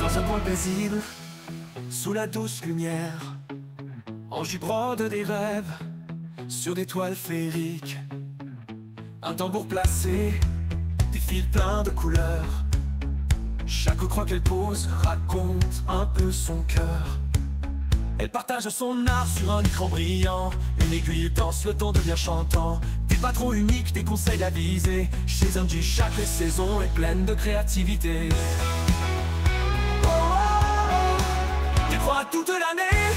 Dans un coin paisible, sous la douce lumière, Angie brode des rêves sur des toiles féeriques. Un tambour placé, des fils pleins de couleurs. Chaque croix qu'elle pose raconte un peu son cœur. Elle partage son art sur un écran brillant. Une aiguille danse, le ton devient chantant. Des patrons uniques, des conseils avisés. Chez Angie, chaque saison est pleine de créativité. Oh, oh, oh, des croix toute l'année.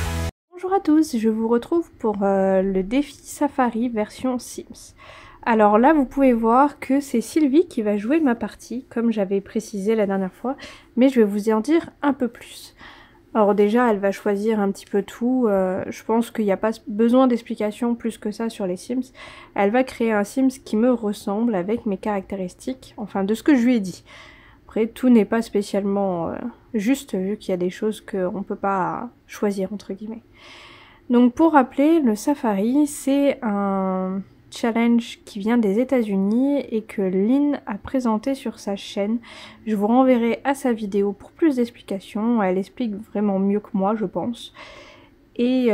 Bonjour à tous, je vous retrouve pour le défi Safari version Sims. Alors là, vous pouvez voir que c'est Sylvie qui va jouer ma partie, comme j'avais précisé la dernière fois, mais je vais vous en dire un peu plus. Alors déjà, elle va choisir un petit peu tout, je pense qu'il n'y a pas besoin d'explication plus que ça sur les Sims. Elle va créer un Sims qui me ressemble avec mes caractéristiques, enfin de ce que je lui ai dit. Après, tout n'est pas spécialement juste, vu qu'il y a des choses qu'on ne peut pas choisir, entre guillemets. Donc pour rappeler, le Safari, c'est un challenge qui vient des États-Unis et que Lynn a présenté sur sa chaîne. Je vous renverrai à sa vidéo pour plus d'explications. Elle explique vraiment mieux que moi, je pense. Et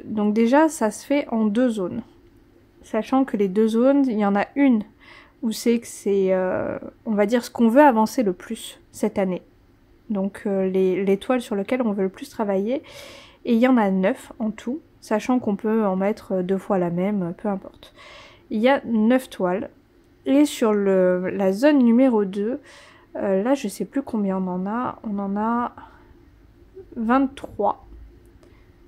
donc déjà, ça se fait en 2 zones. Sachant que les 2 zones, il y en a une où c'est on va dire, ce qu'on veut avancer le plus cette année. Donc les toiles sur lesquelles on veut le plus travailler. Et il y en a 9 en tout, sachant qu'on peut en mettre 2 fois la même, peu importe. Il y a 9 toiles. Et sur la zone numéro 2, là je sais plus combien on en a 23.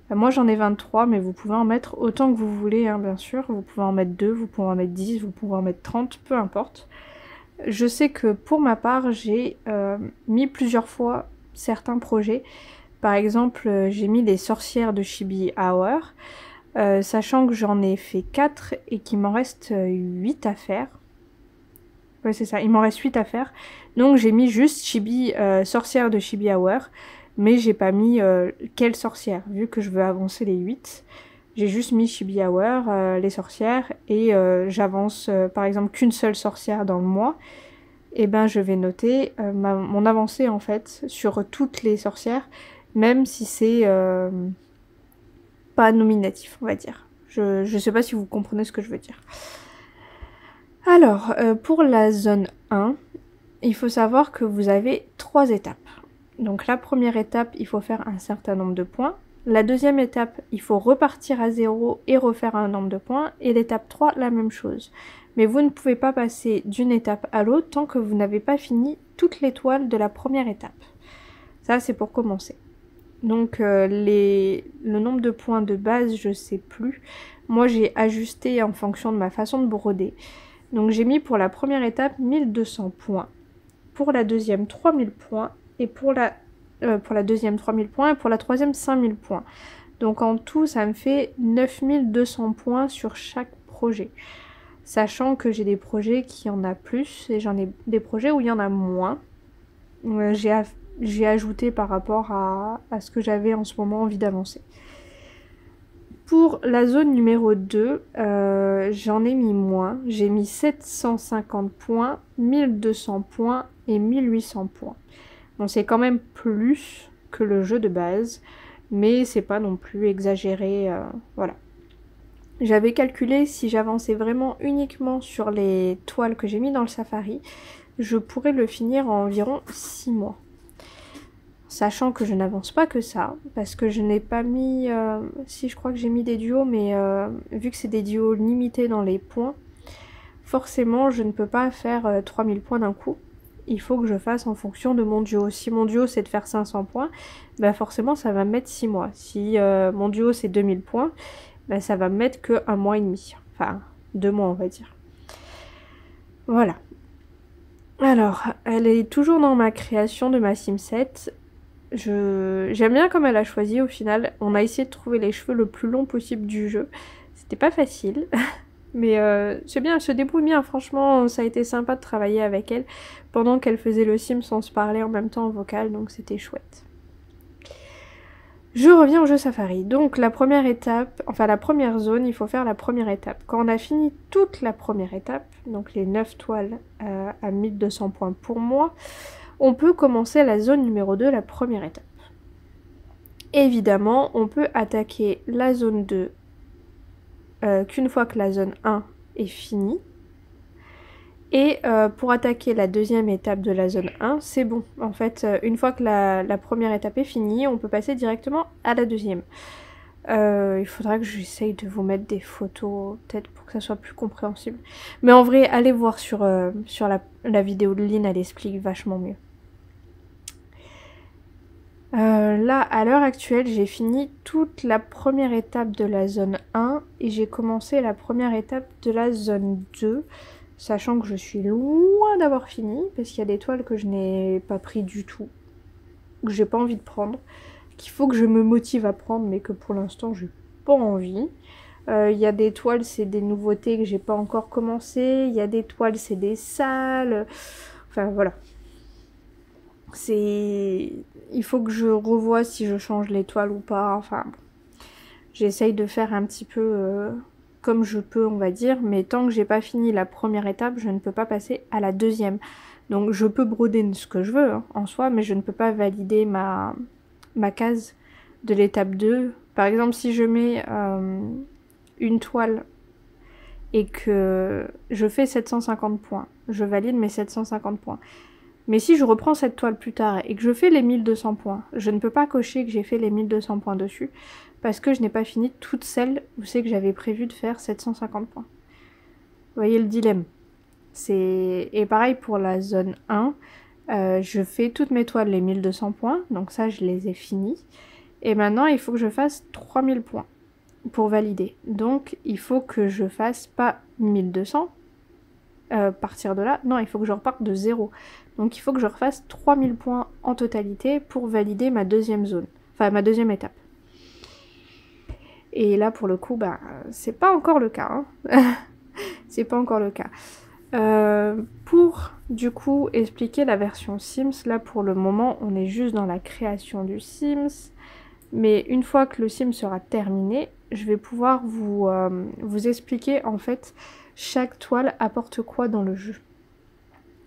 Moi j'en ai 23, mais vous pouvez en mettre autant que vous voulez, hein, bien sûr. Vous pouvez en mettre 2, vous pouvez en mettre 10, vous pouvez en mettre 30, peu importe. Je sais que pour ma part, j'ai mis plusieurs fois certains projets. Par exemple, j'ai mis les sorcières de Chibi Hour, sachant que j'en ai fait 4 et qu'il m'en reste 8 à faire. Ouais, c'est ça, il m'en reste 8 à faire. Donc j'ai mis juste Chibi, sorcière de Chibi Hour, mais j'ai pas mis quelle sorcière, vu que je veux avancer les 8. J'ai juste mis Chibi Hour, les sorcières, et j'avance par exemple qu'une seule sorcière dans le mois. Et ben je vais noter mon avancée en fait sur toutes les sorcières. Même si c'est pas nominatif, on va dire. Je sais pas si vous comprenez ce que je veux dire. Alors, pour la zone 1, il faut savoir que vous avez 3 étapes. Donc la première étape, il faut faire un certain nombre de points. La deuxième étape, il faut repartir à 0 et refaire un nombre de points. Et l'étape 3, la même chose. Mais vous ne pouvez pas passer d'une étape à l'autre tant que vous n'avez pas fini toutes les toiles de la première étape. Ça, c'est pour commencer. Donc le nombre de points de base, je sais plus. Moi j'ai ajusté en fonction de ma façon de broder. Donc j'ai mis pour la première étape 1200 points. Pour la deuxième 3000 points. Et pour la deuxième 3000 points. Et pour la troisième 5000 points. Donc en tout ça me fait 9200 points sur chaque projet. Sachant que j'ai des projets qui en a plus. Et j'en ai des projets où il y en a moins. J'ai ajouté par rapport à ce que j'avais en ce moment envie d'avancer. Pour la zone numéro 2, j'en ai mis moins. J'ai mis 750 points, 1200 points et 1800 points. Bon, c'est quand même plus que le jeu de base, mais c'est pas non plus exagéré, voilà. J'avais calculé si j'avançais vraiment uniquement sur les toiles que j'ai mis dans le Safari, je pourrais le finir en environ 6 mois. Sachant que je n'avance pas que ça, parce que je n'ai pas mis... si, je crois que j'ai mis des duos, mais vu que c'est des duos limités dans les points, forcément, je ne peux pas faire 3000 points d'un coup. Il faut que je fasse en fonction de mon duo. Si mon duo, c'est de faire 500 points, bah forcément, ça va me mettre 6 mois. Si mon duo, c'est 2000 points, bah ça va me mettre que 1 mois et demi. Enfin, 2 mois, on va dire. Voilà. Alors, elle est toujours dans ma création de ma Sim 7. J'aime bien comme elle a choisi au final. On a essayé de trouver les cheveux le plus long possible du jeu. C'était pas facile. Mais c'est bien, elle se débrouille bien. Franchement, ça a été sympa de travailler avec elle. Pendant qu'elle faisait le sim sans se parler en même temps en vocal. Donc c'était chouette. Je reviens au jeu Safari. Donc la première étape, enfin la première zone, il faut faire la première étape. Quand on a fini toute la première étape, donc les 9 toiles à 1200 points pour moi, on peut commencer la zone numéro 2, la première étape. Évidemment, on peut attaquer la zone 2 qu'une fois que la zone 1 est finie. Et pour attaquer la deuxième étape de la zone 1, c'est bon. En fait, une fois que la première étape est finie, on peut passer directement à la deuxième. Il faudra que j'essaye de vous mettre des photos, peut-être pour que ça soit plus compréhensible. Mais en vrai, allez voir sur la vidéo de Lynn, elle explique vachement mieux. Là, à l'heure actuelle, j'ai fini toute la première étape de la zone 1 et j'ai commencé la première étape de la zone 2. Sachant que je suis loin d'avoir fini, parce qu'il y a des toiles que je n'ai pas pris du tout, que j'ai pas envie de prendre, qu'il faut que je me motive à prendre, mais que pour l'instant j'ai pas envie. Il y a des toiles, c'est des nouveautés que j'ai pas encore commencé, il y a des toiles, c'est des salles, enfin voilà. Il faut que je revoie si je change les toiles ou pas, enfin bon. J'essaye de faire un petit peu... comme je peux, on va dire, mais tant que j'ai pas fini la première étape, je ne peux pas passer à la deuxième. Donc je peux broder ce que je veux hein, en soi, mais je ne peux pas valider ma case de l'étape 2. Par exemple, si je mets une toile et que je fais 750 points, je valide mes 750 points. Mais si je reprends cette toile plus tard et que je fais les 1200 points, je ne peux pas cocher que j'ai fait les 1200 points dessus, parce que je n'ai pas fini toutes celles où c'est que j'avais prévu de faire 750 points. Vous voyez le dilemme. Et pareil pour la zone 1, je fais toutes mes toiles les 1200 points, donc ça je les ai finis. Et maintenant il faut que je fasse 3000 points pour valider. Donc il faut que je fasse pas 1200, partir de là, non il faut que je reparte de 0. Donc il faut que je refasse 3000 points en totalité pour valider ma deuxième zone, enfin ma deuxième étape. Et là, pour le coup, bah, c'est pas encore le cas. Hein. C'est pas encore le cas. Pour, du coup, expliquer la version Sims, là, pour le moment, on est juste dans la création du Sims. Mais une fois que le Sims sera terminé, je vais pouvoir vous expliquer, en fait, chaque toile apporte quoi dans le jeu.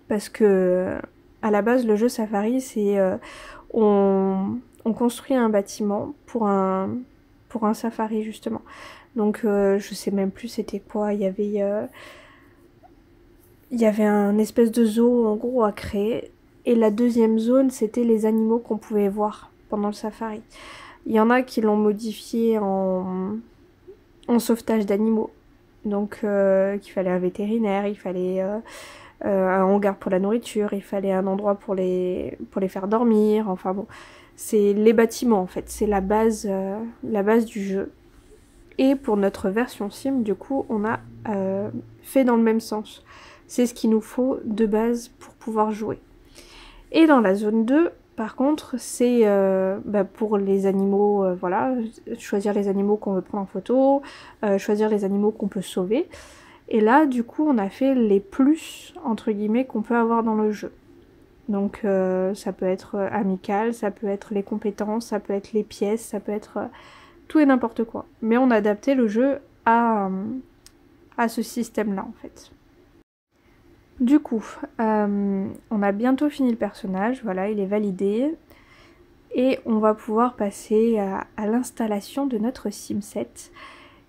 Parce que, à la base, le jeu Safari, c'est... on construit un bâtiment pour un safari justement. Donc je sais même plus c'était quoi, il y avait un espèce de zoo en gros à créer. Et la deuxième zone c'était les animaux qu'on pouvait voir pendant le safari. Il y en a qui l'ont modifié en sauvetage d'animaux. Donc qu'il fallait un vétérinaire, il fallait un hangar pour la nourriture, il fallait un endroit pour les faire dormir, enfin bon. C'est les bâtiments en fait, c'est la base du jeu. Et pour notre version sim, du coup, on a fait dans le même sens. C'est ce qu'il nous faut de base pour pouvoir jouer. Et dans la zone 2, par contre, c'est pour les animaux, voilà, choisir les animaux qu'on veut prendre en photo, choisir les animaux qu'on peut sauver. Et là, du coup, on a fait les plus, entre guillemets, qu'on peut avoir dans le jeu. Donc ça peut être amical, ça peut être les compétences, ça peut être les pièces, ça peut être tout et n'importe quoi. Mais on a adapté le jeu à ce système-là en fait. Du coup, on a bientôt fini le personnage, voilà, il est validé. Et on va pouvoir passer à l'installation de notre Sim 7.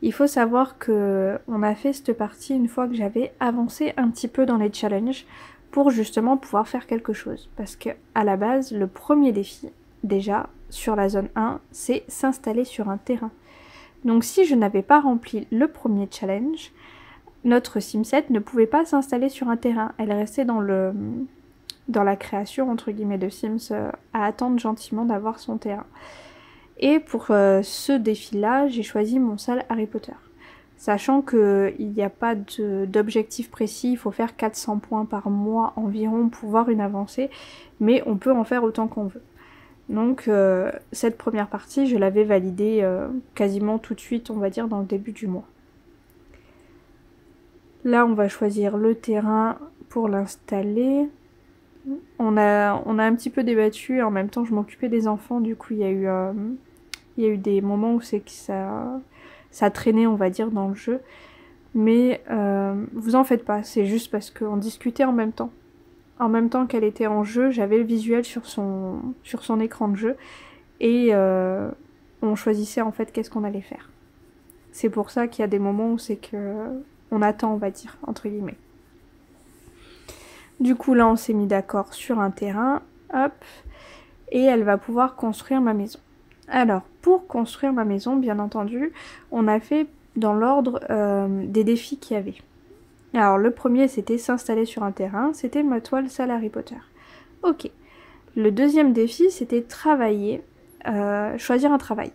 Il faut savoir que on a fait cette partie une fois que j'avais avancé un petit peu dans les challenges, pour justement pouvoir faire quelque chose. Parce que à la base, le premier défi, déjà, sur la zone 1, c'est s'installer sur un terrain. Donc si je n'avais pas rempli le premier challenge, notre Sim 7 ne pouvait pas s'installer sur un terrain. Elle restait dans la création, entre guillemets, de Sims, à attendre gentiment d'avoir son terrain. Et pour ce défi-là, j'ai choisi mon salle Harry Potter. Sachant qu'il n'y a pas d'objectif précis, il faut faire 400 points par mois environ pour voir une avancée, mais on peut en faire autant qu'on veut. Donc cette première partie, je l'avais validée quasiment tout de suite, on va dire, dans le début du mois. Là, on va choisir le terrain pour l'installer. On a un petit peu débattu, en même temps je m'occupais des enfants, du coup il y a eu des moments où c'est que ça traînait, on va dire, dans le jeu. Mais vous en faites pas, c'est juste parce qu'on discutait en même temps. en même temps qu'elle était en jeu, j'avais le visuel sur son écran de jeu et on choisissait en fait qu'est-ce qu'on allait faire. C'est pour ça qu'il y a des moments où c'est que on attend, on va dire, entre guillemets. Du coup là on s'est mis d'accord sur un terrain, hop, et elle va pouvoir construire ma maison. Alors pour construire ma maison, bien entendu, on a fait dans l'ordre des défis qu'il y avait. Alors le premier c'était s'installer sur un terrain, c'était ma toile salle Harry Potter. Ok. Le deuxième défi c'était travailler, choisir un travail,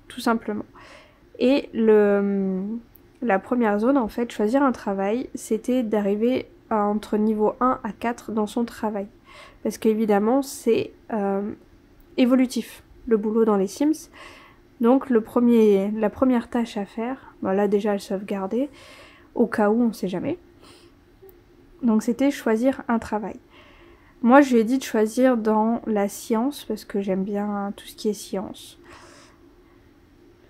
tout simplement. Et la première zone en fait, choisir un travail, c'était d'arriver entre niveau 1 à 4 dans son travail. Parce qu'évidemment c'est évolutif le boulot dans les Sims. Donc la première tâche à faire, bon là déjà elle sauvegardait, au cas où on sait jamais. Donc c'était choisir un travail. Moi je lui ai dit de choisir dans la science parce que j'aime bien tout ce qui est science.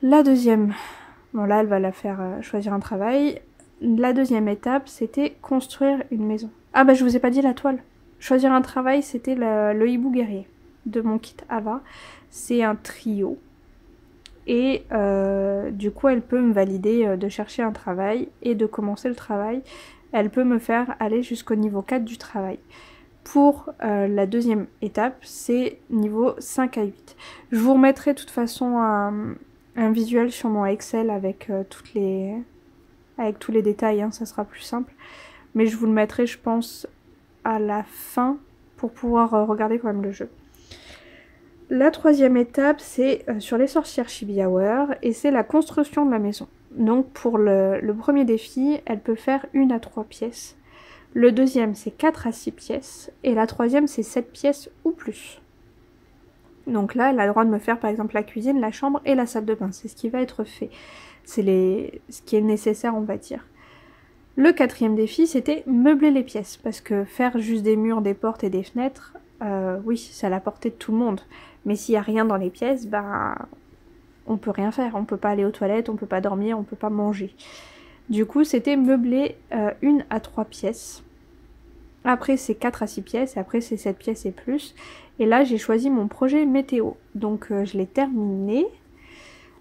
La deuxième, bon là elle va la faire choisir un travail. La deuxième étape c'était construire une maison. Ah bah je vous ai pas dit la toile. Choisir un travail c'était le hibou guerrier de mon kit Ava. C'est un trio. Et du coup elle peut me valider de chercher un travail et de commencer le travail. Elle peut me faire aller jusqu'au niveau 4 du travail. Pour la deuxième étape, c'est niveau 5 à 8. Je vous remettrai de toute façon un visuel sur mon Excel avec, tous les détails, hein, ça sera plus simple. Mais je vous le mettrai, je pense, à la fin pour pouvoir regarder quand même le jeu. La troisième étape, c'est sur les sorcières Chibi Hour et c'est la construction de la maison. Donc pour le premier défi, elle peut faire 1 à 3 pièces. Le deuxième, c'est 4 à 6 pièces. Et la troisième, c'est 7 pièces ou plus. Donc là, elle a le droit de me faire par exemple la cuisine, la chambre et la salle de bain. C'est ce qui va être fait. C'est ce qui est nécessaire, on va dire. Le quatrième défi, c'était meubler les pièces. Parce que faire juste des murs, des portes et des fenêtres, oui, c'est à la portée de tout le monde. Mais s'il n'y a rien dans les pièces, bah, on peut rien faire. On peut pas aller aux toilettes, on peut pas dormir, on peut pas manger. Du coup, c'était meubler 1 à 3 pièces. Après, c'est 4 à 6 pièces. Et après, c'est 7 pièces et plus. Et là, j'ai choisi mon projet météo. Donc, je l'ai terminé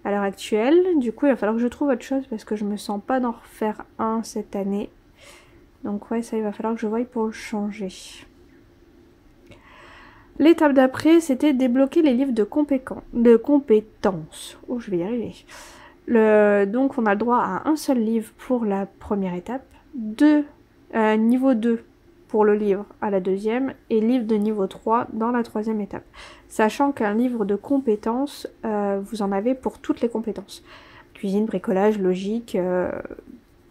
à l'heure actuelle. Du coup, il va falloir que je trouve autre chose parce que je me sens pas d'en refaire un cette année. Donc, ouais, ça, il va falloir que je voie pour le changer. L'étape d'après, c'était débloquer les livres de compétences. Oh, je vais y arriver. Donc, on a le droit à un seul livre pour la première étape, niveau 2 pour le livre à la deuxième, et livre de niveau 3 dans la troisième étape. Sachant qu'un livre de compétences, vous en avez pour toutes les compétences. Cuisine, bricolage, logique,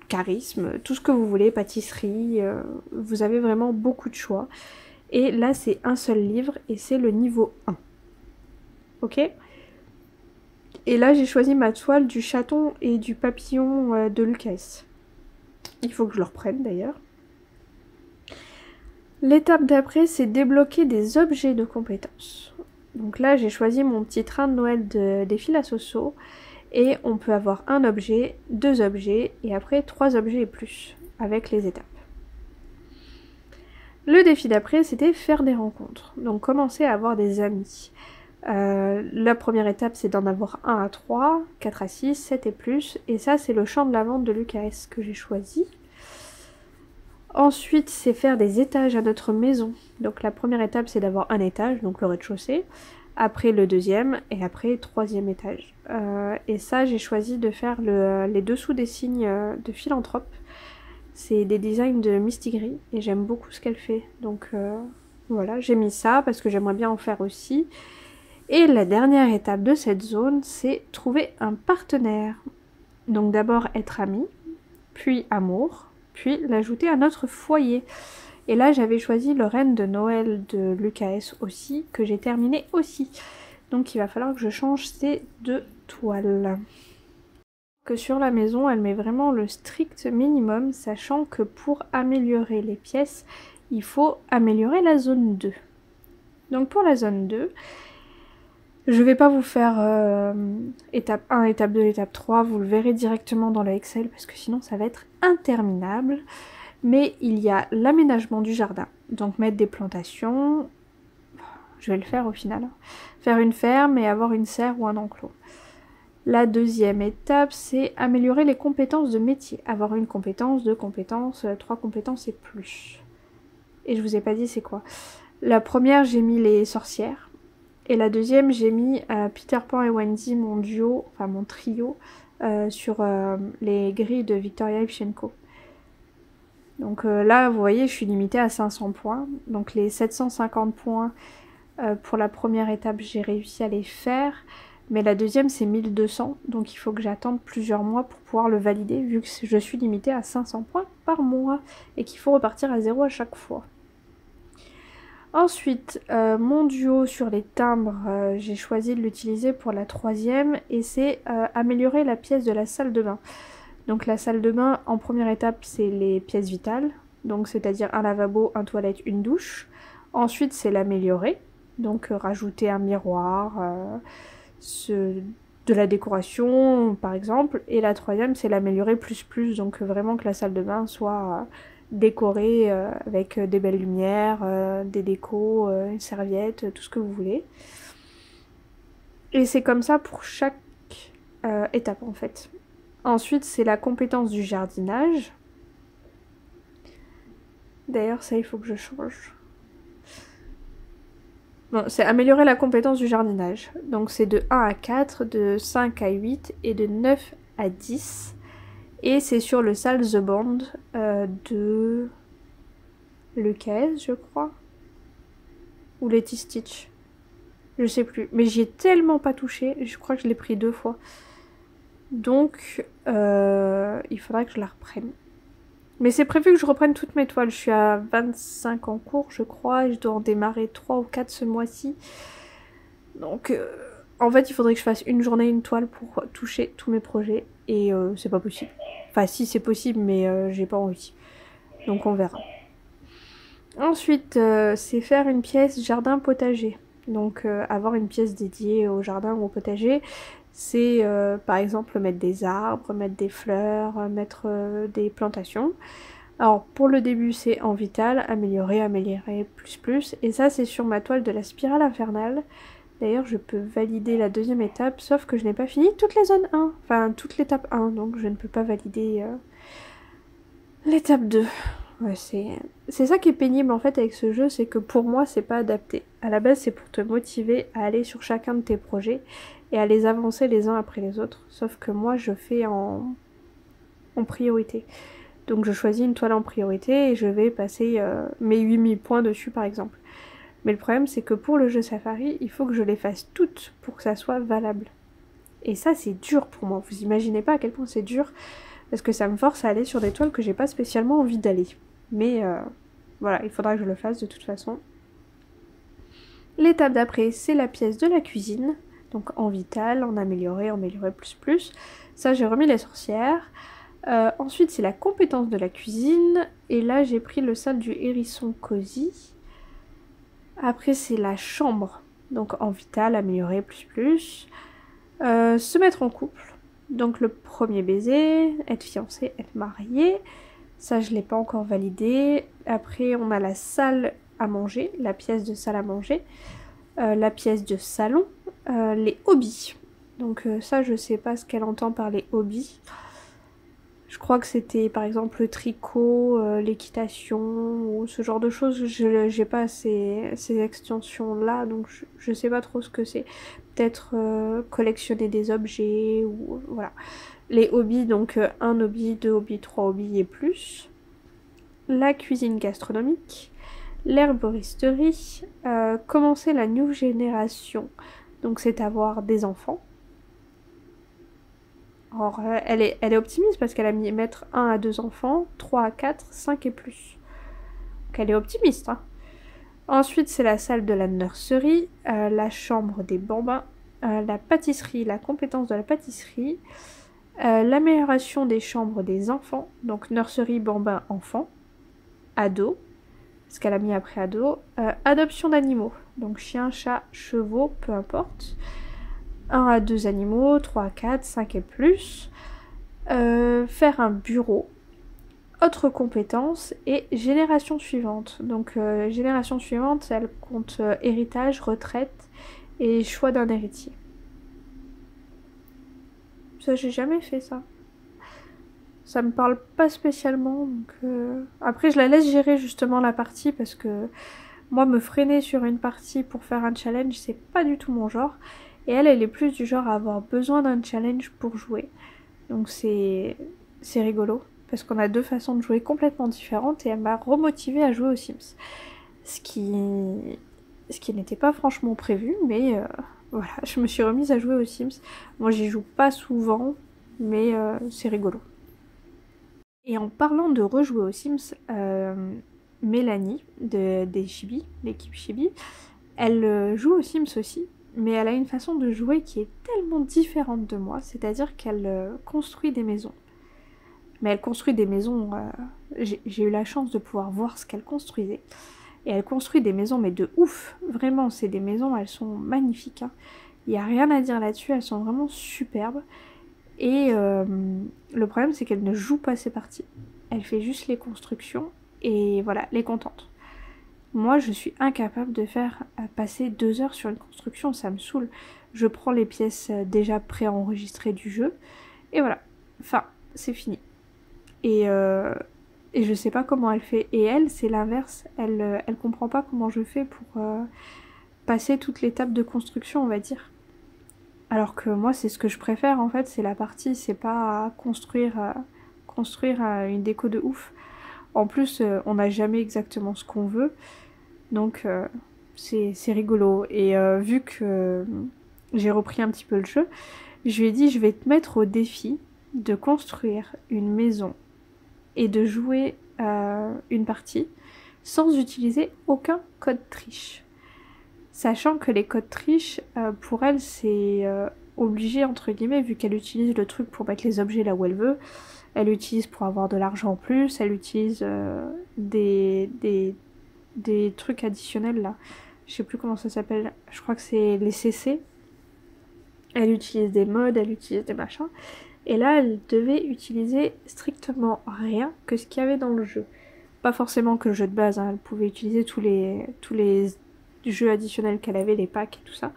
charisme, tout ce que vous voulez, pâtisserie, vous avez vraiment beaucoup de choix. Et là, c'est un seul livre et c'est le niveau 1. Ok ? Et là, j'ai choisi ma toile du chaton et du papillon de Lucas. Il faut que je le reprenne d'ailleurs. L'étape d'après, c'est débloquer des objets de compétences. Donc là, j'ai choisi mon petit train de Noël des fils à Soso. Et on peut avoir un objet, 2 objets et après 3 objets et plus avec les étapes. Le défi d'après, c'était faire des rencontres. Donc commencer à avoir des amis. La première étape, c'est d'en avoir 1 à 3, 4 à 6, 7 et plus. Et ça, c'est le champ de lavande de Lucas que j'ai choisi. Ensuite, c'est faire des étages à notre maison. Donc la première étape, c'est d'avoir un étage, donc le rez-de-chaussée. Après le deuxième et après troisième étage. Et ça, j'ai choisi de faire les dessous des signes de Philanthrope. C'est des designs de Mistigris et j'aime beaucoup ce qu'elle fait. Donc voilà, j'ai mis ça parce que j'aimerais bien en faire aussi. Et la dernière étape de cette zone, c'est trouver un partenaire. Donc d'abord être ami, puis amour, puis l'ajouter à notre foyer. Et là, j'avais choisi le Reine de Noël de Lucas aussi, que j'ai terminé aussi. Donc il va falloir que je change ces 2 toiles. Que sur la maison, elle met vraiment le strict minimum, sachant que pour améliorer les pièces, il faut améliorer la zone 2. Donc pour la zone 2, je vais pas vous faire étape 1, étape 2, étape 3, vous le verrez directement dans le Excel, parce que sinon ça va être interminable. Mais il y a l'aménagement du jardin, Donc mettre des plantations, je vais le faire au final. Faire une ferme et avoir une serre ou un enclos. La deuxième étape, c'est améliorer les compétences de métier. Avoir une compétence, 2 compétences, 3 compétences et plus. Et je vous ai pas dit c'est quoi. La première, j'ai mis les sorcières. Et la deuxième, j'ai mis Peter Pan et Wendy, mon duo, enfin mon trio, sur les grilles de Victoria Evchenko. Donc là, vous voyez, je suis limitée à 500 points. Donc les 750 points pour la première étape, j'ai réussi à les faire. Mais la deuxième, c'est 1200. Donc il faut que j'attende plusieurs mois pour pouvoir le valider, vu que je suis limitée à 500 points par mois. Et qu'il faut repartir à 0 à chaque fois. Ensuite, mon duo sur les timbres, j'ai choisi de l'utiliser pour la troisième. Et c'est améliorer la pièce de la salle de bain. Donc la salle de bain, en première étape, c'est les pièces vitales. Donc c'est-à-dire un lavabo, une toilette, une douche. Ensuite, c'est l'améliorer. Donc rajouter un miroir, de la décoration par exemple. Et la troisième, c'est l'améliorer plus plus. Donc vraiment que la salle de bain soit décorée avec des belles lumières, des décos, une serviette, tout ce que vous voulez. Et c'est comme ça pour chaque étape en fait. Ensuite, c'est la compétence du jardinage. D'ailleurs, ça, il faut que je change. Bon, c'est améliorer la compétence du jardinage. Donc, c'est de 1 à 4, de 5 à 8 et de 9 à 10. Et c'est sur le Salzeband de Lucas, je crois. Ou Letty Stitch. Je sais plus. Mais j'y ai tellement pas touché. Je crois que je l'ai pris 2 fois. Donc, il faudra que je la reprenne. Mais c'est prévu que je reprenne toutes mes toiles. Je suis à 25 en cours, je crois. Et je dois en démarrer 3 ou 4 ce mois-ci. Donc, en fait, il faudrait que je fasse une journée, une toile pour toucher tous mes projets. Et c'est pas possible. Enfin, si, c'est possible, mais j'ai pas envie. Donc, on verra. Ensuite, c'est faire une pièce jardin-potager. Donc, avoir une pièce dédiée au jardin ou au potager. C'est par exemple mettre des arbres, mettre des fleurs, mettre des plantations. Alors pour le début c'est en vital, améliorer, plus plus. Et ça c'est sur ma toile de la spirale infernale. D'ailleurs je peux valider la deuxième étape, sauf que je n'ai pas fini toute la zone 1. Enfin toute l'étape 1, donc je ne peux pas valider l'étape 2. Ouais, c'est ça qui est pénible en fait avec ce jeu, c'est que pour moi c'est pas adapté. À la base c'est pour te motiver à aller sur chacun de tes projets et à les avancer les uns après les autres. Sauf que moi je fais en priorité. Donc je choisis une toile en priorité et je vais passer mes 8000 points dessus par exemple. Mais le problème c'est que pour le jeu Safari, il faut que je les fasse toutes pour que ça soit valable. Et ça c'est dur pour moi, vous imaginez pas à quel point c'est dur, parce que ça me force à aller sur des toiles que j'ai pas spécialement envie d'aller. Mais voilà, il faudra que je le fasse de toute façon. L'étape d'après c'est la pièce de la cuisine. Donc en vital, en améliorer plus plus. Ça j'ai remis les sorcières. Ensuite c'est la compétence de la cuisine. Et là j'ai pris le salle du hérisson cosy. Après c'est la chambre. Donc en vital, améliorer plus plus. Se mettre en couple. Donc le premier baiser, être fiancé, être marié. Ça je l'ai pas encore validé. Après on a la salle à manger, la pièce de salle à manger. La pièce de salon. Les hobbies. Donc ça je sais pas ce qu'elle entend par les hobbies. Je crois que c'était par exemple le tricot, l'équitation ou ce genre de choses. J'ai pas ces extensions là, donc je sais pas trop ce que c'est. Peut-être collectionner des objets ou voilà. Les hobbies, donc 1 hobby, 2 hobbies, 3 hobbies et plus. La cuisine gastronomique. L'herboristerie. Commencer la new génération. Donc c'est avoir des enfants. Or elle est optimiste parce qu'elle a mis mettre 1 à 2 enfants, 3 à 4, 5 et plus. Donc elle est optimiste. Hein. Ensuite c'est la salle de la nurserie, la chambre des bambins, la pâtisserie, la compétence de la pâtisserie, l'amélioration des chambres des enfants, donc nurserie, bambin, enfant, ado, ce qu'elle a mis après ado, adoption d'animaux, donc chien, chat, chevaux, peu importe, 1 à 2 animaux, 3 à 4, 5 et plus, faire un bureau, autre compétence et génération suivante. Donc génération suivante, elle compte héritage, retraite et choix d'un héritier. Ça, j'ai jamais fait ça. Ça me parle pas spécialement. Donc, après, je la laisse gérer justement la partie parce que moi, me freiner sur une partie pour faire un challenge, c'est pas du tout mon genre. Et elle est plus du genre à avoir besoin d'un challenge pour jouer. Donc c'est rigolo. Parce qu'on a deux façons de jouer complètement différentes et elle m'a remotivée à jouer aux Sims. Ce qui n'était pas franchement prévu, mais voilà, je me suis remise à jouer aux Sims. Moi, j'y joue pas souvent, mais c'est rigolo. Et en parlant de rejouer aux Sims, Mélanie, des Chibi, l'équipe Chibi, elle joue aux Sims aussi, mais elle a une façon de jouer qui est tellement différente de moi, c'est-à-dire qu'elle construit des maisons. Mais elle construit des maisons, j'ai eu la chance de pouvoir voir ce qu'elle construisait. Et elle construit des maisons, mais de ouf, vraiment, c'est des maisons, elles sont magnifiques. Hein. Il n'y a rien à dire là-dessus, elles sont vraiment superbes. Et le problème, c'est qu'elle ne joue pas ses parties. Elle fait juste les constructions, et voilà, elle est contente. Moi, je suis incapable de faire passer 2 heures sur une construction, ça me saoule. Je prends les pièces déjà préenregistrées du jeu, et voilà. Enfin, c'est fini. Et je sais pas comment elle fait. Et elle, c'est l'inverse. Elle comprend pas comment je fais pour passer toute l'étape de construction, on va dire. Alors que moi, c'est ce que je préfère, en fait, c'est la partie, c'est pas construire une déco de ouf. En plus, on n'a jamais exactement ce qu'on veut. Donc, c'est rigolo. Et vu que j'ai repris un petit peu le jeu, je lui ai dit, je vais te mettre au défi de construire une maison et de jouer une partie sans utiliser aucun code triche. Sachant que les codes triche, pour elle, c'est obligé, entre guillemets, vu qu'elle utilise le truc pour mettre les objets là où elle veut. Elle utilise pour avoir de l'argent en plus, elle utilise des trucs additionnels là. Je sais plus comment ça s'appelle, je crois que c'est les CC. Elle utilise des mods, elle utilise des machins. Et là, elle devait utiliser strictement rien que ce qu'il y avait dans le jeu. Pas forcément que le jeu de base, hein. Elle pouvait utiliser tous les jeux additionnels qu'elle avait, les packs et tout ça.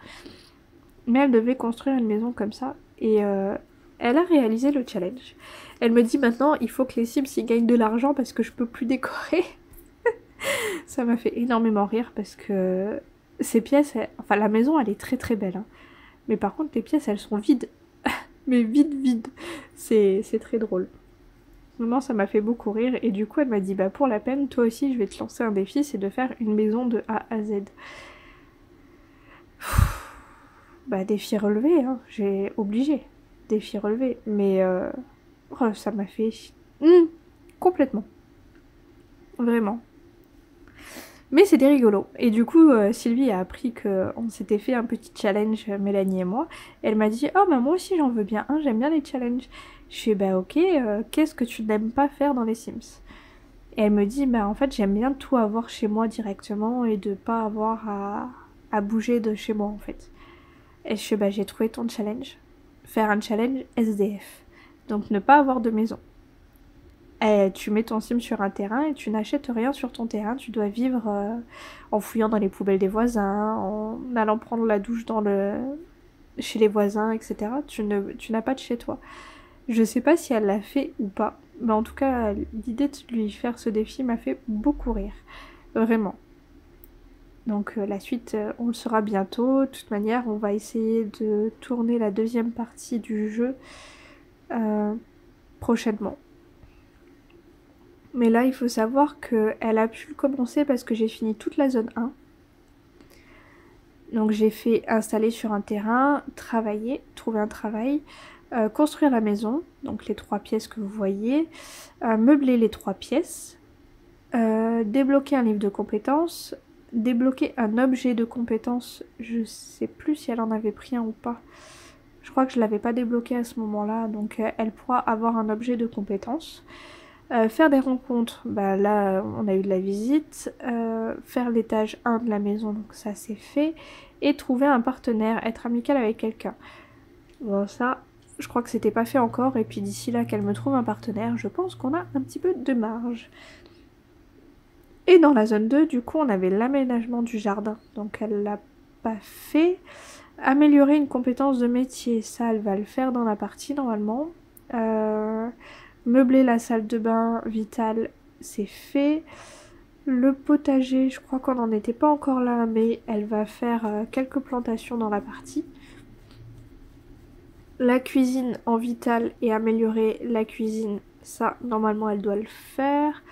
Mais elle devait construire une maison comme ça. Et elle a réalisé le challenge. Elle me dit maintenant, il faut que les Sims y gagnent de l'argent parce que je peux plus décorer. Ça m'a fait énormément rire parce que ces pièces, enfin la maison, elle est très très belle. Hein. Mais par contre, les pièces, elles sont vides. Mais vides. C'est très drôle. Vraiment, ça m'a fait beaucoup rire. Et du coup, elle m'a dit, bah pour la peine, toi aussi, je vais te lancer un défi, c'est de faire une maison de A à Z. Bah défi relevé, hein. J'ai obligé. Défi relevé. Mais ça m'a fait... complètement. Vraiment. Mais c'était rigolo. Et du coup, Sylvie a appris qu'on s'était fait un petit challenge, Mélanie et moi. Elle m'a dit, oh bah moi aussi j'en veux bien un, j'aime bien les challenges. Je fais, bah ok, qu'est-ce que tu n'aimes pas faire dans les Sims? Et elle me dit, bah en fait j'aime bien tout avoir chez moi directement et de pas avoir à bouger de chez moi en fait. Et je fais, bah j'ai trouvé ton challenge. Faire un challenge SDF. Donc ne pas avoir de maison. Tu mets ton sim sur un terrain et tu n'achètes rien sur ton terrain. Tu dois vivre en fouillant dans les poubelles des voisins, en allant prendre la douche chez les voisins, etc. Tu n'as pas de chez toi. Je sais pas si elle l'a fait ou pas. Mais en tout cas, l'idée de lui faire ce défi m'a fait beaucoup rire. Vraiment. Donc la suite, on le saura bientôt. De toute manière, on va essayer de tourner la deuxième partie du jeu prochainement. Mais là, il faut savoir qu'elle a pu le commencer parce que j'ai fini toute la zone 1. Donc j'ai fait installer sur un terrain, travailler, trouver un travail, construire la maison, donc les 3 pièces que vous voyez, meubler les 3 pièces, débloquer un livre de compétences, débloquer un objet de compétences, je sais plus si elle en avait pris un ou pas. Je crois que je l'avais pas débloqué à ce moment-là, donc elle pourra avoir un objet de compétences. Faire des rencontres, bah là on a eu de la visite, faire l'étage 1 de la maison, donc ça c'est fait, et trouver un partenaire, être amical avec quelqu'un. Bon ça, Je crois que c'était pas fait encore et puis d'ici là qu'elle me trouve un partenaire, je pense qu'on a un petit peu de marge. Et dans la zone 2, du coup, on avait l'aménagement du jardin. Donc elle l'a pas fait. Améliorer une compétence de métier, ça elle va le faire dans la partie normalement. Meubler la salle de bain vitale, c'est fait. Le potager, je crois qu'on n'en était pas encore là, mais elle va faire quelques plantations dans la partie. La cuisine en vital et améliorer la cuisine, ça normalement elle doit le faire.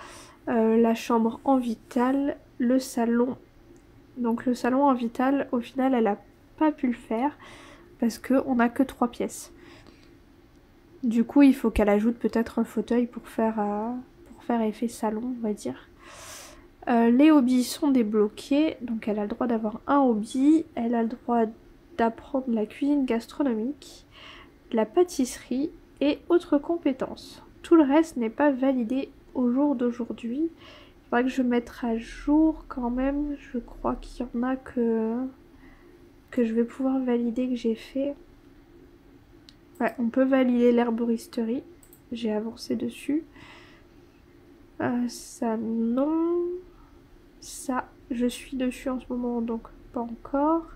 La chambre en vital, le salon. Donc le salon en vital, au final elle a pas pu le faire parce qu'on n'a que 3 pièces. Du coup il faut qu'elle ajoute peut-être un fauteuil pour faire effet salon, on va dire. Les hobbies sont débloqués, donc elle a le droit d'avoir un hobby, elle a le droit d'apprendre la cuisine gastronomique, la pâtisserie et autres compétences. Tout le reste n'est pas validé au jour d'aujourd'hui. Il faudra que je mette à jour quand même, je crois qu'il y en a que je vais pouvoir valider que j'ai fait. Ouais, on peut valider l'herboristerie, j'ai avancé dessus. Ça non... Ça, je suis dessus en ce moment, donc pas encore.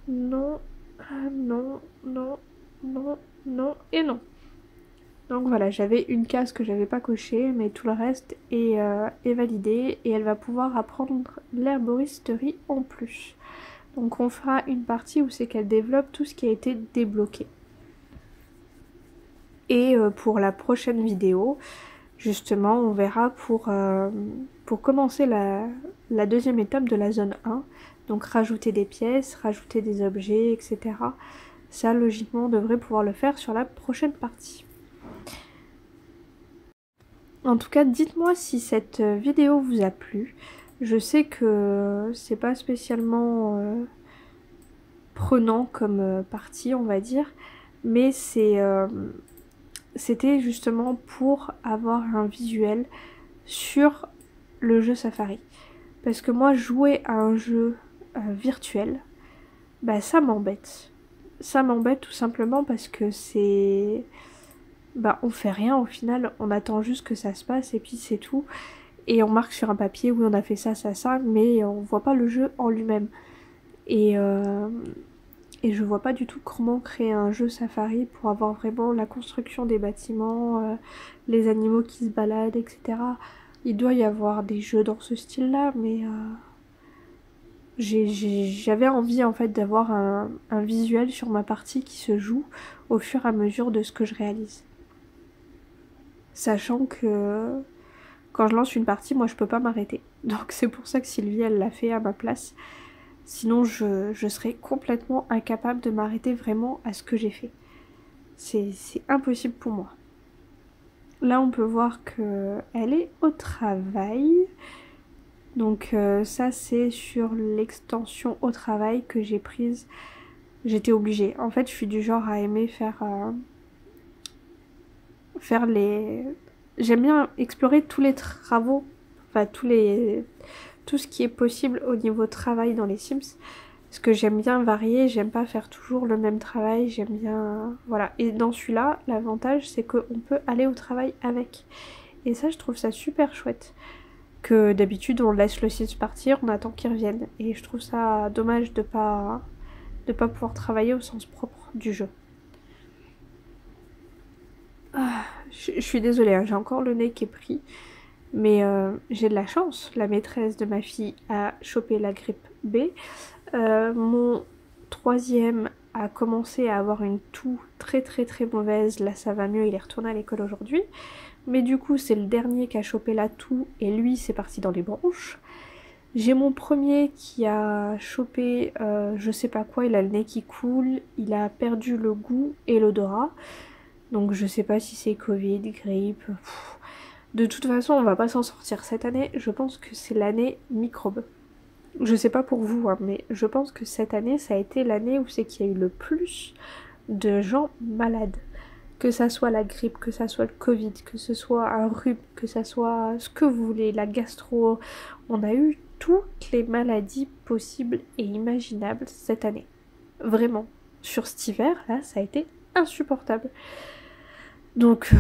Non, non, non, non, non et non. Donc voilà, j'avais une case que j'avais pas cochée, mais tout le reste est validé et elle va pouvoir apprendre l'herboristerie en plus. Donc on fera une partie où c'est qu'elle développe tout ce qui a été débloqué. Et pour la prochaine vidéo, justement, on verra pour commencer la deuxième étape de la zone 1. Donc rajouter des pièces, rajouter des objets, etc. Ça, logiquement, on devrait pouvoir le faire sur la prochaine partie. En tout cas, dites-moi si cette vidéo vous a plu. Je sais que c'est pas spécialement prenant comme partie, on va dire, mais c'était justement pour avoir un visuel sur le jeu Safari. Parce que moi, jouer à un jeu virtuel, bah ça m'embête. Ça m'embête tout simplement parce que c'est... Bah on fait rien au final, on attend juste que ça se passe et puis c'est tout. Et on marque sur un papier, oui on a fait ça, ça, ça, mais on voit pas le jeu en lui-même. Et je vois pas du tout comment créer un jeu Safari pour avoir vraiment la construction des bâtiments, les animaux qui se baladent, etc. Il doit y avoir des jeux dans ce style-là, mais j'avais envie en fait d'avoir un visuel sur ma partie qui se joue au fur et à mesure de ce que je réalise. Sachant que quand je lance une partie, moi je peux pas m'arrêter. Donc c'est pour ça que Sylvie elle l'a fait à ma place. Sinon je serais complètement incapable de m'arrêter vraiment à ce que j'ai fait. C'est impossible pour moi. Là on peut voir qu'elle est au travail. Donc ça c'est sur l'extension au travail que j'ai prise. J'étais obligée. En fait je suis du genre à aimer faire les... J'aime bien explorer tous les travaux, enfin tout ce qui est possible au niveau travail dans les Sims. Parce que j'aime bien varier, j'aime pas faire toujours le même travail, j'aime bien... Voilà. Et dans celui-là, l'avantage c'est qu'on peut aller au travail avec. Et ça je trouve ça super chouette. Que d'habitude on laisse le Sims partir, on attend qu'il revienne. Et je trouve ça dommage de pas pouvoir travailler au sens propre du jeu. Ah, je suis désolée, hein, j'ai encore le nez qui est pris. Mais j'ai de la chance, la maîtresse de ma fille a chopé la grippe B. Mon troisième a commencé à avoir une toux très mauvaise. Là ça va mieux, il est retourné à l'école aujourd'hui. Mais du coup c'est le dernier qui a chopé la toux et lui c'est parti dans les bronches. J'ai mon premier qui a chopé je sais pas quoi, il a le nez qui coule, il a perdu le goût et l'odorat. Donc je sais pas si c'est Covid, grippe... De toute façon, on va pas s'en sortir cette année. Je pense que c'est l'année microbe. Je sais pas pour vous, hein, mais je pense que cette année, ça a été l'année où c'est qu'il y a eu le plus de gens malades. Que ça soit la grippe, que ça soit le Covid, que ce soit un rhume, que ça soit ce que vous voulez, la gastro. On a eu toutes les maladies possibles et imaginables cette année. Vraiment. Sur cet hiver, là, ça a été insupportable. Donc,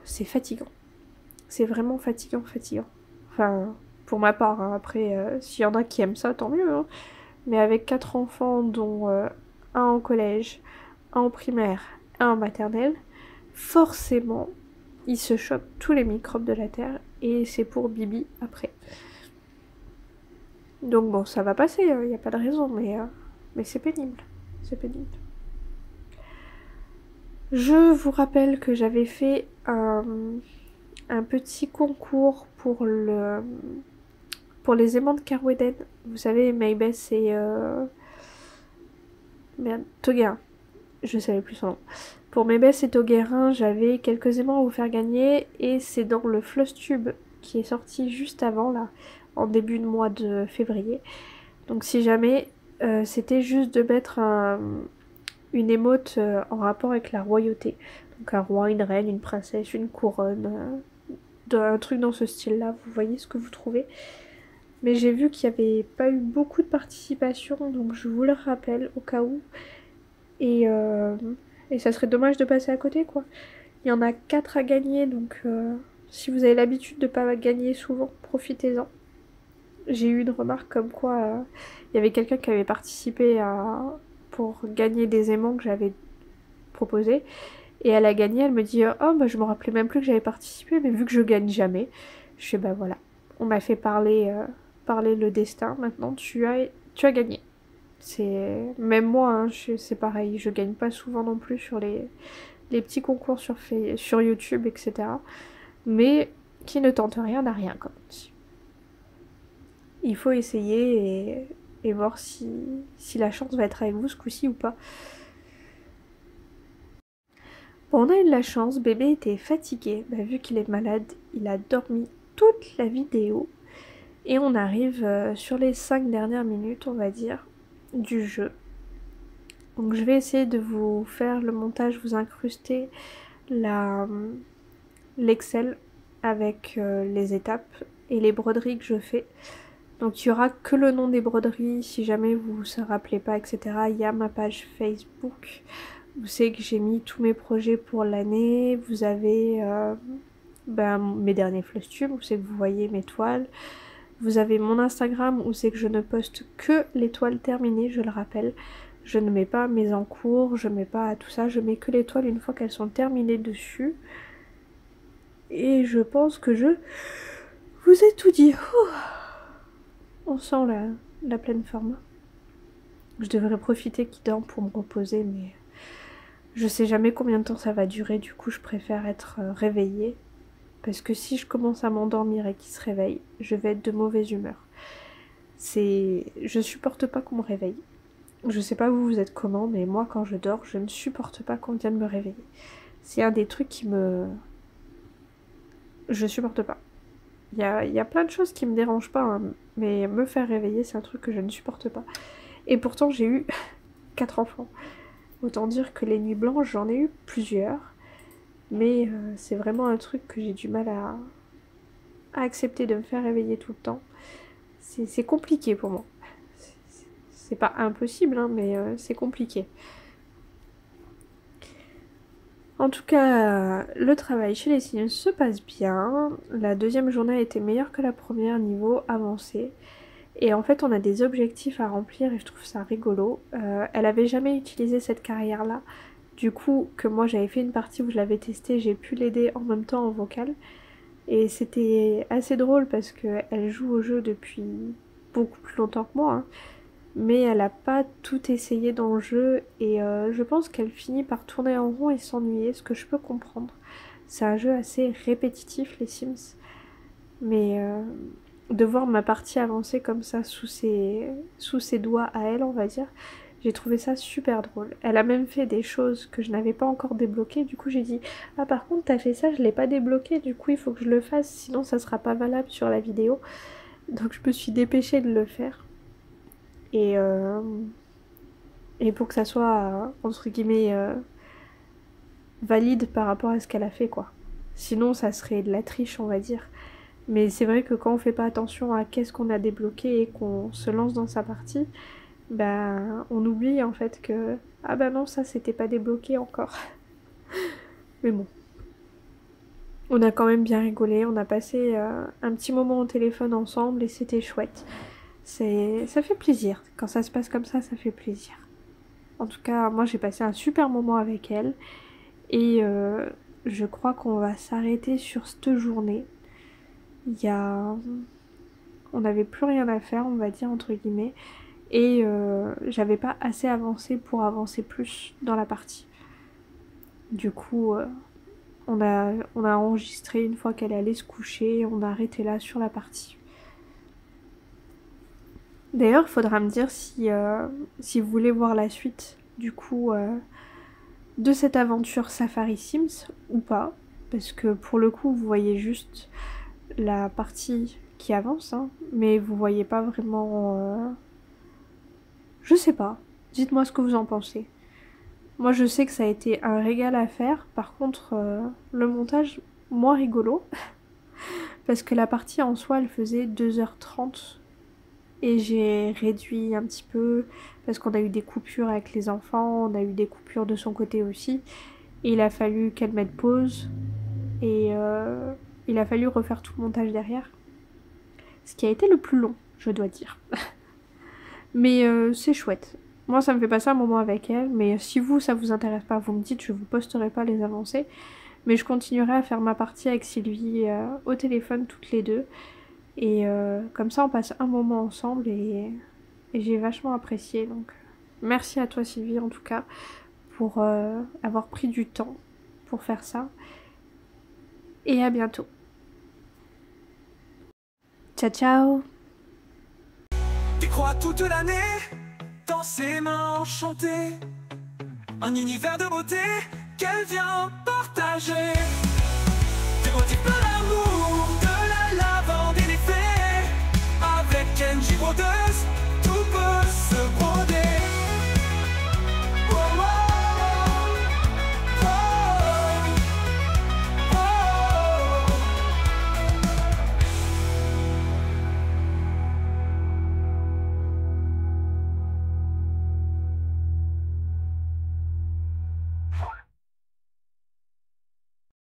c'est fatigant. C'est vraiment fatigant. Enfin, pour ma part, hein. Après, s'il y en a qui aiment ça, tant mieux. Hein. Mais avec 4 enfants, dont un en collège, un en primaire, un en maternelle, forcément, ils se chopent tous les microbes de la terre et c'est pour Bibi après. Donc bon, ça va passer, il n'y a pas de raison, mais c'est pénible. C'est pénible. Je vous rappelle que j'avais fait un petit concours pour les aimants de Kerweden. Vous savez, Maybeth et Toguerin. Je savais plus son nom. Pour Maybeth et Toguerin, j'avais quelques aimants à vous faire gagner et c'est dans le Flosstube qui est sorti juste avant, là, en début de mois de février. Donc si jamais, c'était juste de mettre une émote en rapport avec la royauté. Donc un roi, une reine, une princesse, une couronne, un truc dans ce style-là. Vous voyez ce que vous trouvez. Mais j'ai vu qu'il n'y avait pas eu beaucoup de participation, donc je vous le rappelle au cas où. Et ça serait dommage de passer à côté, quoi. Il y en a 4 à gagner, donc si vous avez l'habitude de ne pas gagner souvent, profitez-en. J'ai eu une remarque comme quoi il y avait quelqu'un qui avait participé pour gagner des aimants que j'avais proposés. Et elle a gagné, elle me dit « Oh, bah je me rappelais même plus que j'avais participé, mais vu que je gagne jamais. » Je fais « Bah voilà, on m'a fait parler le destin, maintenant tu as gagné. » Même moi, hein, c'est pareil, je gagne pas souvent non plus sur les petits concours sur YouTube, etc. Mais qui ne tente rien n'a rien, comme on dit. Il faut essayer et voir si la chance va être avec vous ce coup-ci ou pas. Bon, on a eu de la chance, bébé était fatigué. Bah, vu qu'il est malade, il a dormi toute la vidéo. Et on arrive sur les 5 dernières minutes, on va dire, du jeu. Donc je vais essayer de vous faire le montage, vous incruster l'Excel avec les étapes et les broderies que je fais. Donc il n'y aura que le nom des broderies, si jamais vous ne vous rappelez pas, etc. Il y a ma page Facebook. Vous savez que j'ai mis tous mes projets pour l'année. Vous avez mes derniers Flosstube, vous savez que vous voyez mes toiles. Vous avez mon Instagram où c'est que je ne poste que les toiles terminées, je le rappelle. Je ne mets pas mes en cours, je ne mets pas tout ça, je mets que les toiles une fois qu'elles sont terminées dessus. Et je pense que je vous ai tout dit. On sent la pleine forme. Je devrais profiter qu'il dorme pour me reposer, mais je sais jamais combien de temps ça va durer, du coup je préfère être réveillée. Parce que si je commence à m'endormir et qu'il se réveille, je vais être de mauvaise humeur. Je supporte pas qu'on me réveille. Je sais pas vous êtes comment, mais moi quand je dors, je ne supporte pas qu'on vienne me réveiller. C'est un des trucs qui je supporte pas. Il y a plein de choses qui me dérangent pas, hein, mais me faire réveiller, c'est un truc que je ne supporte pas. Et pourtant j'ai eu 4 enfants. Autant dire que les nuits blanches, j'en ai eu plusieurs. Mais c'est vraiment un truc que j'ai du mal à accepter de me faire réveiller tout le temps. C'est compliqué pour moi. C'est pas impossible, hein, mais c'est compliqué. En tout cas, le travail chez les Sims se passe bien. La deuxième journée a été meilleure que la première niveau avancé. Et en fait, on a des objectifs à remplir et je trouve ça rigolo. Elle avait jamais utilisé cette carrière-là. Du coup, que moi j'avais fait une partie où je l'avais testée, j'ai pu l'aider en même temps en vocal. Et c'était assez drôle parce qu'elle joue au jeu depuis beaucoup plus longtemps que moi. Hein. Mais elle n'a pas tout essayé dans le jeu et je pense qu'elle finit par tourner en rond et s'ennuyer, ce que je peux comprendre. C'est un jeu assez répétitif, les Sims. Mais de voir ma partie avancer comme ça sous ses doigts à elle, on va dire, j'ai trouvé ça super drôle. Elle a même fait des choses que je n'avais pas encore débloquées. Du coup, j'ai dit « Ah, par contre, t'as fait ça, je l'ai pas débloqué. Du coup, il faut que je le fasse, sinon ça sera pas valable sur la vidéo. » Donc, je me suis dépêchée de le faire. Et pour que ça soit, entre guillemets, valide par rapport à ce qu'elle a fait, quoi. Sinon, ça serait de la triche, on va dire. Mais c'est vrai que quand on fait pas attention à qu'est-ce qu'on a débloqué et qu'on se lance dans sa partie, on oublie compris en fait que ah bah non, ça c'était pas débloqué encore. Mais bon. On a quand même bien rigolé, on a passé un petit moment au téléphone ensemble et c'était chouette. Ça fait plaisir, quand ça se passe comme ça fait plaisir. En tout cas, moi j'ai passé un super moment avec elle et je crois qu'on va s'arrêter sur cette journée. On n'avait plus rien à faire, on va dire entre guillemets, et j'avais pas assez avancé pour avancer plus dans la partie. Du coup... On a enregistré une fois qu'elle allait se coucher, on a arrêté là sur la partie. D'ailleurs, il faudra me dire si vous voulez voir la suite du coup de cette aventure Safari Sims ou pas. Parce que pour le coup, vous voyez juste la partie qui avance, hein, mais vous voyez pas vraiment... Je sais pas, dites-moi ce que vous en pensez. Moi je sais que ça a été un régal à faire, par contre le montage moins rigolo, parce que la partie en soi elle faisait 2h30 et j'ai réduit un petit peu parce qu'on a eu des coupures avec les enfants, on a eu des coupures de son côté aussi, et il a fallu qu'elle mette pause et il a fallu refaire tout le montage derrière, ce qui a été le plus long je dois dire. Mais c'est chouette. Moi, ça me fait passer un moment avec elle, mais si vous, ça vous intéresse pas, vous me dites, je vous posterai pas les avancées. Mais je continuerai à faire ma partie avec Sylvie au téléphone toutes les deux. Et comme ça, on passe un moment ensemble et j'ai vachement apprécié. Donc, merci à toi Sylvie, en tout cas, pour avoir pris du temps pour faire ça. Et à bientôt. Ciao, ciao! Tu crois toute l'année dans ses mains enchantées, un univers de beauté qu'elle vient partager. Des motifs plein d'amour, de la lavande et des fées. Avec NJ Brodeuse, tout peut se broder.